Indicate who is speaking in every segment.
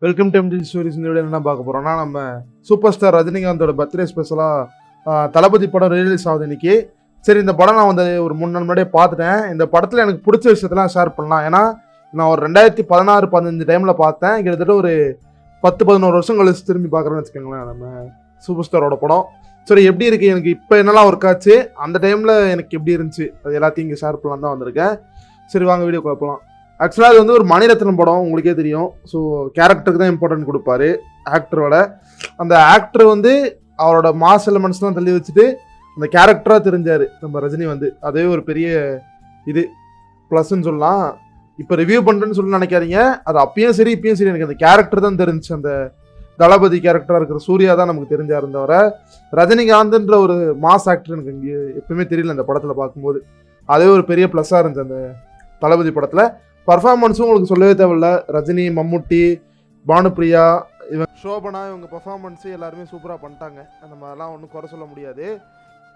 Speaker 1: Welcome to MT stories. இந்த video என்ன பார்க்க போகிறோம்னா, நம்ம சூப்பர் ஸ்டார் ரஜினிகாந்தோட பர்த்டே ஸ்பெஷலாக தளபதி படம் ரிலீஸ் ஆகுது இன்னைக்கு. சரி, இந்த படம் நான் வந்து ஒரு 3 நாள் முன்னாடியே பார்த்துட்டேன். இந்த படத்தில் எனக்கு பிடிச்ச விஷயத்தெல்லாம் ஷேர் பண்ணலாம். ஏன்னா நான் ஒரு 2016-15 டைமில் பார்த்தேன். கிட்டத்தட்ட ஒரு 10-11 வருஷம் கழிச்சு திரும்பி பார்க்குறேன்னு வச்சுக்கோங்களேன் நம்ம சூப்பர் ஸ்டாரோட படம். சரி, எப்படி இருக்குது, எனக்கு இப்போ என்னெல்லாம் ஒர்க் ஆச்சு, அந்த டைமில் எனக்கு எப்படி இருந்துச்சு, அது எல்லாத்தையும் இங்கே ஷேர் பண்ணலாம் தான் வந்திருக்கேன். சரி, வாங்க வீடியோ பார்க்கலாம். ஆக்சுவலாக அது வந்து ஒரு மணிரத்னம் படம், உங்களுக்கே தெரியும். ஸோ கேரக்டருக்கு தான் இம்பார்ட்டன்ட் கொடுப்பாரு ஆக்டரோட. அந்த ஆக்டர் வந்து அவரோட மாஸ் எலிமெண்ட்ஸ்லாம் தள்ளி வச்சுட்டு அந்த கேரக்டராக தெரிஞ்சார் நம்ம ரஜினி வந்து. அதே ஒரு பெரிய இது ப்ளஸ்ன்னு சொல்லலாம். இப்போ ரிவ்யூ பண்ணுறேன்னு சொல்லி நினைக்காதீங்க, அது அப்பயும் சரி இப்பயும் சரி எனக்கு அந்த கேரக்டர் தான் தெரிஞ்சு. அந்த தளபதி கேரக்டராக இருக்கிற சூர்யா தான் நமக்கு தெரிஞ்சார். இருந்தவர ரஜினிகாந்த்ன்ற ஒரு மாஸ் ஆக்டர் எனக்கு இங்கே எப்பவுமே தெரியல அந்த படத்தில் பார்க்கும்போது. அதே ஒரு பெரிய ப்ளஸ்ஸாக இருந்துச்சு அந்த தளபதி படத்தில். பர்ஃபார்மன்ஸும் உங்களுக்கு சொல்லவே தேவையில்ல. ரஜினி, மம்முட்டி, பானுப்பிரியா, இவன் சோபனா, இவங்க பர்ஃபார்மன்ஸு எல்லாருமே சூப்பராக பண்ணிட்டாங்க. அந்த மாதிரிலாம் ஒன்றும் குறை சொல்ல முடியாது.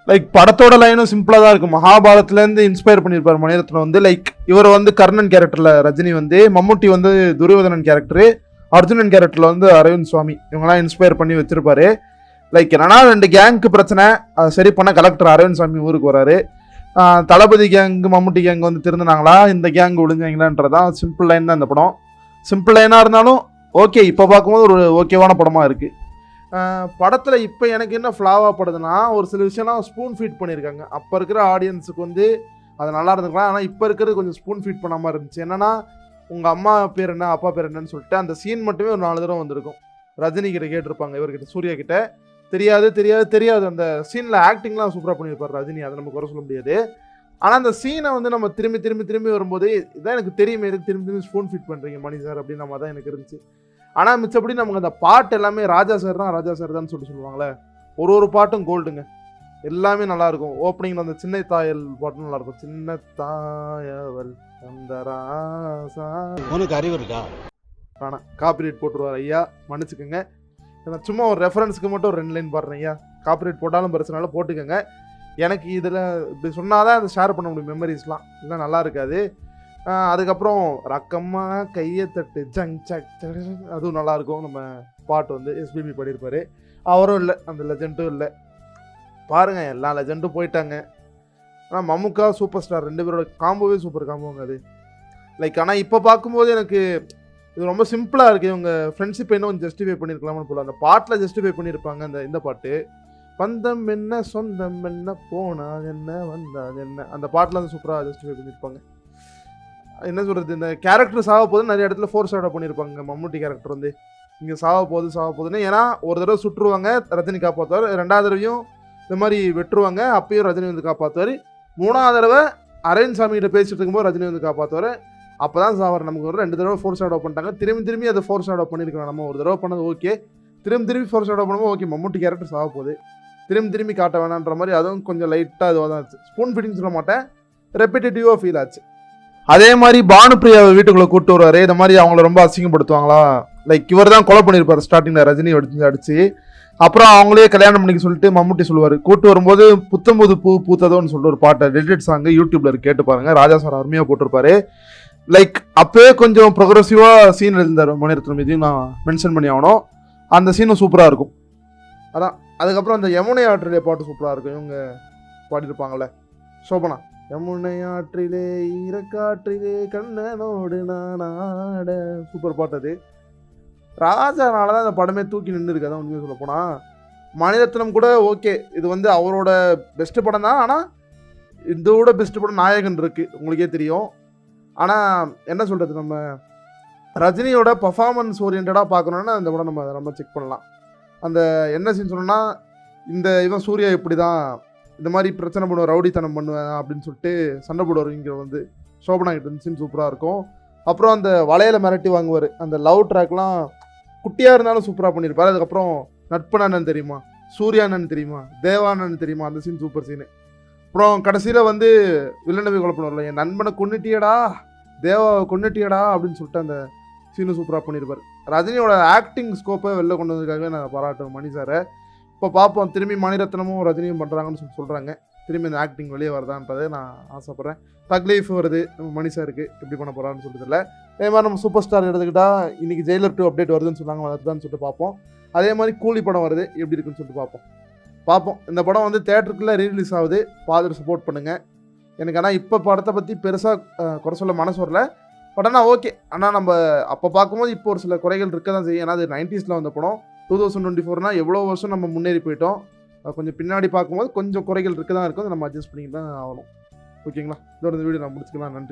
Speaker 1: லைக் படத்தோட லைனும் சிம்பிளாக தான் இருக்கும். மகாபாரத்லேருந்து இன்ஸ்பயர் பண்ணியிருப்பார் மணிரத்னம் வந்து. லைக் இவர் வந்து கர்ணன் கேரக்டரில் ரஜினி வந்து, மம்முட்டி வந்து துரியோதனன் கேரக்டரு, அர்ஜுனன் கேரக்டரில் வந்து அரவிந்த் சுவாமி, இவங்கெல்லாம் இன்ஸ்பயர் பண்ணி வச்சிருப்பாரு. லைக் என்னன்னா 2 கேங்க்கு பிரச்சனை, அதை சரி பண்ண கலெக்டர் அரவிந்த் சுவாமி ஊருக்கு வராரு. தளபதி கேங்கு மம்முட்டி கேங்கு வந்து திருந்தினாங்களா, இந்த கேங்கு ஒழிஞ்சாங்களான்றதான் சிம்பிள் லைன் தான் இந்த படம். சிம்பிள் லைனாக இருந்தாலும் ஓகே, இப்போ பார்க்கும்போது ஒரு ஓகேவான படமாக இருக்குது. படத்தில் இப்போ எனக்கு என்ன ஃப்ளாவாக படுதுன்னா, ஒரு சில விஷயம்லாம் ஸ்பூன் ஃபீட் பண்ணியிருக்காங்க. அப்போ இருக்கிற ஆடியன்ஸுக்கு வந்து அது நல்லா இருந்துக்கலாம். ஆனால் இப்போ இருக்கிறது கொஞ்சம் ஸ்பூன் ஃபீட் பண்ணாமல் இருந்துச்சு. என்னன்னா, உங்கள் அம்மா பேர் என்ன, அப்பா பேர் என்னன்னு சொல்லிட்டு அந்த சீன் மட்டுமே ஒரு 4 தடவை வந்திருக்கும். ரஜினி கிட்ட கேட்டிருப்பாங்க, இவர்கிட்ட சூர்யா கிட்ட. தெரியாது தெரியாது தெரியாது. அந்த சீனில் ஆக்டிங்லாம் சூப்பராக பண்ணியிருப்பார் ரஜினி, அதை நம்ம குறை சொல்ல முடியாது. ஆனால் அந்த சீனை வந்து நம்ம திரும்பி திரும்பி திரும்பி வரும்போது இதான் எனக்கு தெரியுமே, எதுக்கு திரும்பி திரும்பி ஸ்பூன் ஃபிட் பண்ணுறீங்க மணி சார் அப்படின்னு நம்ம தான் எனக்கு இருந்துச்சு. ஆனால் மிச்சப்படி நமக்கு அந்த பாட்டு எல்லாமே ராஜா சார் தான் சொல்லுவாங்களே, ஒரு பாட்டும் கோல்டுங்க, எல்லாமே நல்லாயிருக்கும். ஓப்பனிங்கில் அந்த சின்ன தாயல் பாட்டும் நல்லாயிருக்கும். சின்ன தாயவல் அந்த ராசா.
Speaker 2: உனக்கு அறிவு இருக்கா?
Speaker 1: ஆனால் காப்பிரைட் போட்டுருவார் ஐயா, மன்னிச்சுக்கோங்க. நான் சும்மா ஒரு ரெஃபரன்ஸுக்கு மட்டும் ஒரு 2 லைன் பாடுறேன் ஐயா. காப்பிரைட் போட்டாலும் பிரச்சனால போட்டுக்கோங்க. எனக்கு இதில் இப்படி சொன்னால் தான் அதை ஷேர் பண்ண முடியும் மெமரிஸ்லாம், இல்லை நல்லா இருக்காது. அதுக்கப்புறம் ரக்கம்மா கையை தட்டு ஜங் சக், அதுவும் நல்லாயிருக்கும். நம்ம பாட்டு வந்து எஸ்பிபி பாடியிருப்பார். அவரும் இல்லை, அந்த லெஜெண்டும் இல்லை. பாருங்கள், எல்லா லெஜெண்டும் போயிட்டாங்க. ஆனால் மம்முக்கா சூப்பர் ஸ்டார் 2 பேரோட காம்போவே சூப்பர் காம்போங்க அது. லைக் ஆனால் இப்போ பார்க்கும்போது எனக்கு இது ரொம்ப சிம்பிளாக இருக்குது. இவங்க ஃப்ரெண்ட்ஷிப் இன்னும் ஜஸ்டிஃபை பண்ணியிருக்கலாம்னு போல. அந்த பாட்டில் ஜஸ்டிஃபை பண்ணியிருப்பாங்க. இந்த பாட்டு பந்தம் என்ன சொந்தம் என்ன போனால் என்ன வந்தால் என்ன, அந்த பாட்டில் வந்து சூப்பராக ஜஸ்டிஃபை பண்ணியிருப்பாங்க. என்ன சொல்கிறது, இந்த கேரக்டர் சாக போது நிறைய இடத்துல ஃபோர்ஸ் ஆட் பண்ணியிருப்பாங்க. மம்முட்டி கேரக்டர் வந்து இங்கே சாக போகுதுன்னு. ஏன்னா ஒரு தடவை சுட்டுருவாங்க, ரஜினி காப்பாற்றுவார். 2வது தடவையும் இந்த மாதிரி வெட்டுருவாங்க, அப்பயும் ரஜினி வந்து காப்பாற்றுவார். 3வது தடவை அரவிந்த் சாமிகிட்ட பேசிட்டு இருக்கும்போது ரஜினி வந்து காப்பாற்றுவார். அப்போ தான் சாவர் நமக்கு ஒரு 2 தடவை ஃபோர்ஸ் ஆட் பண்ணிட்டாங்க. திரும்பி அதை ஃபோர்ஸ் ஆட் பண்ணியிருக்கலாம். நம்ம ஒரு தடவை பண்ணது ஓகே, திரும்பி ஃபோர்ஸ் ஆட் பண்ணும்போது ஓகே, மம்முட்டி கேரக்டர் சாக போகுது, திரும்பி காட்ட வேணான்ற மாதிரி அதுவும் கொஞ்சம் லைட்டாக இதுவாக தான் ஆச்சு. ஸ்பூன் ஃபிட்டிங் சொல்ல மாட்டேன், ரெப்பிட்டேட்டிவாக ஃபீல் ஆச்சு. அதே மாதிரி பானுப்பிரியாவை வீட்டுக்குள்ளே கூப்பிட்டு வருவார். இந்த மாதிரி அவங்கள ரொம்ப அசிங்கப்படுத்துவாங்களா. லைக் இவர் தான் கொலை பண்ணியிருப்பார் ஸ்டார்டிங்கில் ரஜினி அடிச்சு. அப்புறம் அவங்களே கல்யாணம் பண்ணிக்க சொல்லிட்டு மம்முட்டி சொல்லுவார். கூப்பிட்டு வரும்போது புத்தம்புது பூ பூத்ததோன்னு சொல்லிட்டு ஒரு பாட்டை டெலிட் சாங்கு யூடியூப்ல கேட்டு பாருங்க, ராஜா சார் அருமையாக போட்டிருப்பாரு. லைக் அப்போயே கொஞ்சம் ப்ரொக்ரெசிவாக சீன் எழுந்தார் மணிரத்னம், இதையும் நான் மென்ஷன் பண்ணி ஆகணும். அந்த சீனும் சூப்பராக இருக்கும். அதான் அதுக்கப்புறம் அந்த யமுனை ஆற்றிலே பாட்டு சூப்பராக இருக்கும். இவங்க பாடியிருப்பாங்கள்ல, சோபனா. யமுனை ஆற்றிலே ஈரக்காற்றிலே கண்ணனோடு நான் ஆட, சூப்பர் பாட்டு அது. ராஜானால தான் அந்த படமே தூக்கி நின்று இருக்கு. அதான் உண்மையாக சொல்ல போனால் மணிரத்னம் கூட ஓகே, இது வந்து அவரோட பெஸ்ட்டு படம் தான். ஆனால் இதோட பெஸ்ட்டு படம் நாயகன் இருக்குது, உங்களுக்கே தெரியும். ஆனால் என்ன சொல்கிறது, நம்ம ரஜினியோட பர்ஃபார்மன்ஸ் ஓரியன்டாக பார்க்கணுன்னா இந்த படம் நம்ம செக் பண்ணலாம். அந்த என்ன சீன் சொன்னோன்னா, இந்த இவன் சூர்யா இப்படி தான் இந்த மாதிரி பிரச்சனை பண்ணுவேன், ரவுடித்தனம் பண்ணுவேன் அப்படின்னு சொல்லிட்டு சண்டை போடுவார். இங்கே வந்து சோபனா கிட்ட இந்த சீன் சூப்பராக இருக்கும். அப்புறம் அந்த வளையலை மிரட்டி வாங்குவார். அந்த லவ் ட்ராக்லாம் குட்டியாக இருந்தாலும் சூப்பராக பண்ணியிருப்பார். அதுக்கப்புறம் நட்பனானன் தெரியுமா, சூர்யானன் தெரியுமா, தேவானன் தெரியுமா, அந்த சீன் சூப்பர் சீனு. அப்புறம் கடைசியில் வந்து வில்லனவை கொலை பண்ணுவார்ல, என் நண்பனை கொன்னுட்டியடா, தேவாவை கொன்னுட்டியடா அப்படின்னு சொல்லிட்டு அந்த சீனு சூப்பராக பண்ணியிருப்பார். ரஜினியோட ஆக்டிங் ஸ்கோப்பை வெளில கொண்டு வந்ததுக்காகவே நான் பாராட்டுவேன் மணி சாரை. இப்போ பார்ப்போம், திரும்பி மணிரத்னமும் ரஜினியும் பண்ணுறாங்கன்னு சொல்கிறாங்க. திரும்பி இந்த ஆக்டிங் வெளியே வருதான்றதை நான் ஆசைப்பட்றேன். தக் லைஃப் வருது நம்ம மணி சாருக்கு, எப்படி பண்ண போகிறான்னு சொல்லிட்டு இல்லை. அதே மாதிரி நம்ம சூப்பர் ஸ்டார் எடுத்துக்கிட்டா இன்னைக்கு ஜெயிலர் 2 அப்டேட் வருதுன்னு சொன்னாங்க, வருதான்னு சொல்லிட்டு பார்ப்போம். அதே மாதிரி கூலி படம் வருது, எப்படி இருக்குன்னு சொல்லிட்டு பார்ப்போம். இந்த படம் வந்து தேட்டருக்குள்ளே ரீரிலீஸ் ஆகுது, பார்த்துட்டு சப்போர்ட் பண்ணுங்கள். எனக்கு ஆனால் இப்போ படத்தை பற்றி பெருசாக குறை சொல்ல மனசு வரல. பட் ஆனால் ஓகே. ஆனால் நம்ம அப்போ பார்க்கும்போது இப்போ ஒரு சில குறைகள் இருக்க தான் செய்யும். ஏன்னா அது 90s வந்த படம். 2024னா எவ்வளோ வருஷம் நம்ம முன்னேறி போயிட்டோம். கொஞ்சம் பின்னாடி பார்க்கும்போது கொஞ்சம் குறைகள் இருக்க தான் இருக்கும். அதை நம்ம அட்ஜஸ்ட் பண்ணிட்டு தான் ஆகணும். ஓகேங்களா? இதோட இந்த வீடியோ நான் முடிச்சுக்கலாம். நன்றி.